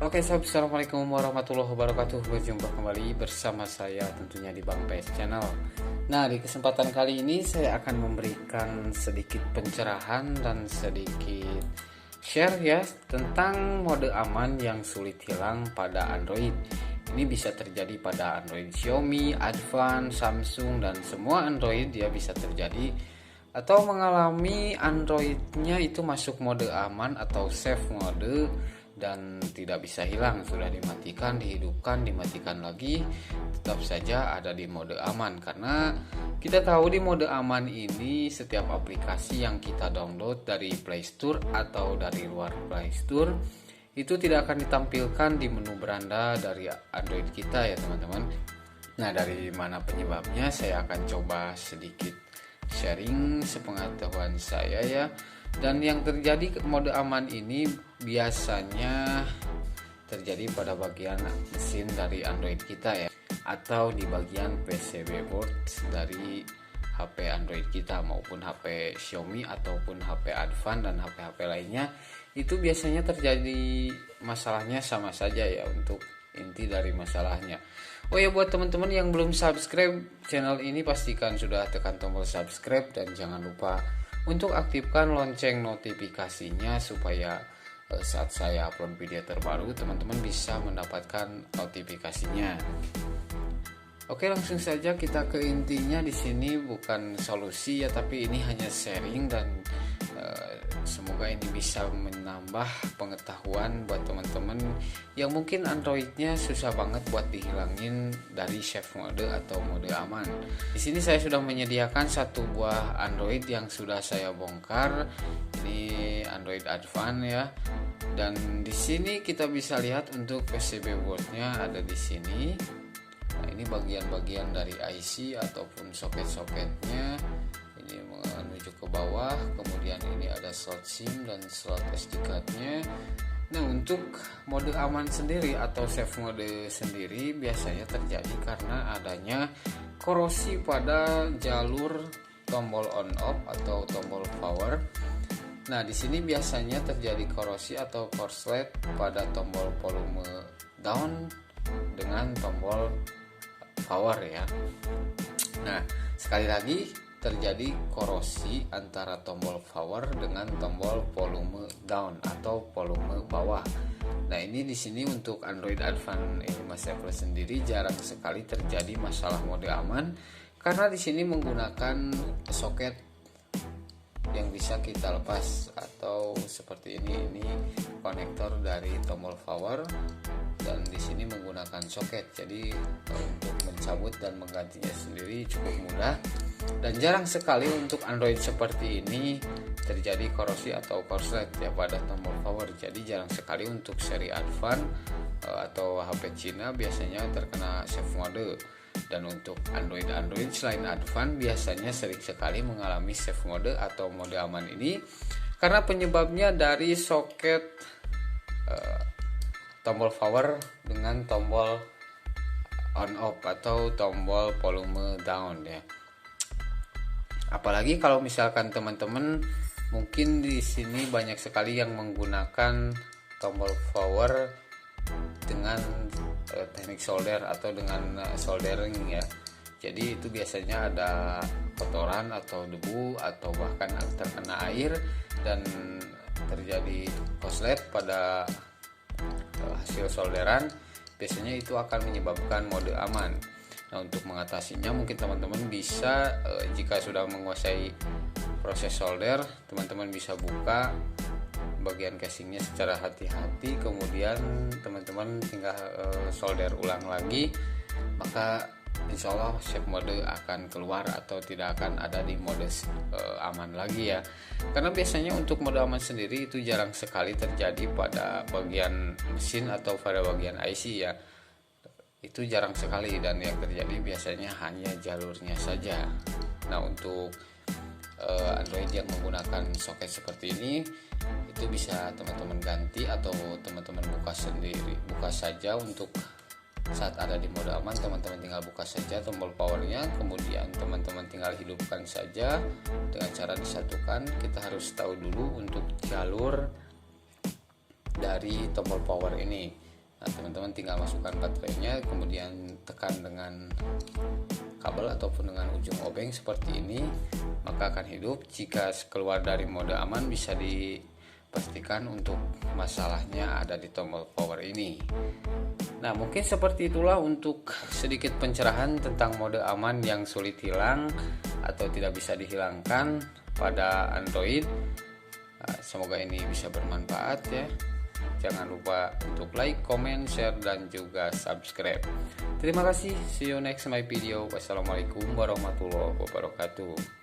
Oke, assalamualaikum warahmatullahi wabarakatuh. Berjumpa kembali bersama saya tentunya di Bang PS Channel. Nah, di kesempatan kali ini saya akan memberikan sedikit pencerahan dan sedikit share ya tentang mode aman yang sulit hilang pada Android. Ini bisa terjadi pada Android Xiaomi, Advan, Samsung, dan semua Android ya bisa terjadi, atau mengalami Androidnya itu masuk mode aman atau safe mode dan tidak bisa hilang, sudah dimatikan, dihidupkan, dimatikan lagi, tetap saja ada di mode aman. Karena kita tahu di mode aman ini setiap aplikasi yang kita download dari Play Store atau dari luar Play Store itu tidak akan ditampilkan di menu beranda dari Android kita ya teman-teman. Nah, dari mana penyebabnya saya akan coba sedikit sharing sepengetahuan saya ya. Dan yang terjadi mode aman ini biasanya terjadi pada bagian mesin dari Android kita ya, atau di bagian PCB board dari HP Android kita maupun HP Xiaomi ataupun HP Advan dan HP-HP lainnya. Itu biasanya terjadi masalahnya sama saja ya untuk inti dari masalahnya. Oh ya, buat teman-teman yang belum subscribe channel ini pastikan sudah tekan tombol subscribe dan jangan lupa untuk aktifkan lonceng notifikasinya supaya saat saya upload video terbaru teman-teman bisa mendapatkan notifikasinya. Oke, langsung saja kita ke intinya. Di sini bukan solusi ya, tapi ini hanya sharing dan semoga ini bisa menambah pengetahuan buat teman-teman yang mungkin Androidnya susah banget buat dihilangin dari safe mode atau mode aman. Di sini saya sudah menyediakan satu buah Android yang sudah saya bongkar. Ini Android Advan ya. Dan di sini kita bisa lihat untuk PCB boardnya ada di sini. Nah, ini bagian-bagian dari IC ataupun soket-soketnya. Ini menuju ke bawah, kemudian ini ada slot SIM dan slot SD card-nya. Nah, untuk mode aman sendiri atau safe mode sendiri biasanya terjadi karena adanya korosi pada jalur tombol on off atau tombol power. Nah, di sini biasanya terjadi korosi atau korslet pada tombol volume down dengan tombol power ya. Nah, sekali lagi terjadi korosi antara tombol power dengan tombol volume down atau volume bawah. Nah, ini di sini untuk Android Advan 5 Plus sendiri jarang sekali terjadi masalah mode aman karena di sini menggunakan soket yang bisa kita lepas atau seperti ini konektor dari tombol power dan di sini menggunakan soket. Jadi untuk mencabut dan menggantinya sendiri cukup mudah. Dan jarang sekali untuk Android seperti ini terjadi korosi atau korslet ya pada tombol power. Jadi jarang sekali untuk seri Advan atau HP Cina biasanya terkena safe mode. Dan untuk Android selain Advan biasanya sering sekali mengalami safe mode atau mode aman ini karena penyebabnya dari soket tombol power dengan tombol on off atau tombol volume down ya. Apalagi kalau misalkan teman-teman mungkin di sini banyak sekali yang menggunakan tombol power dengan teknik solder atau dengan soldering ya. Jadi itu biasanya ada kotoran atau debu atau bahkan terkena air dan terjadi korslet pada hasil solderan. Biasanya itu akan menyebabkan mode aman. Nah, untuk mengatasinya mungkin teman-teman bisa jika sudah menguasai proses solder, teman-teman bisa buka bagian casingnya secara hati-hati, kemudian teman-teman tinggal solder ulang lagi, maka insya Allah safe mode akan keluar atau tidak akan ada di mode aman lagi ya. Karena biasanya untuk mode aman sendiri itu jarang sekali terjadi pada bagian mesin atau pada bagian IC ya. Itu jarang sekali dan yang terjadi biasanya hanya jalurnya saja. Nah, untuk Android yang menggunakan soket seperti ini itu bisa teman-teman ganti atau teman-teman buka saja untuk saat ada di mode aman. Teman-teman tinggal buka saja tombol powernya, kemudian teman-teman tinggal hidupkan saja dengan cara disatukan. Kita harus tahu dulu untuk jalur dari tombol power ini. Nah, teman-teman tinggal masukkan baterainya, kemudian tekan dengan kabel ataupun dengan ujung obeng seperti ini, maka akan hidup. Jika keluar dari mode aman, bisa dipastikan untuk masalahnya ada di tombol power ini. Nah, mungkin seperti itulah untuk sedikit pencerahan tentang mode aman yang sulit hilang atau tidak bisa dihilangkan pada Android. Semoga ini bisa bermanfaat ya. Jangan lupa untuk like, comment, share, dan juga subscribe. Terima kasih. See you next my video. Wassalamualaikum warahmatullahi wabarakatuh.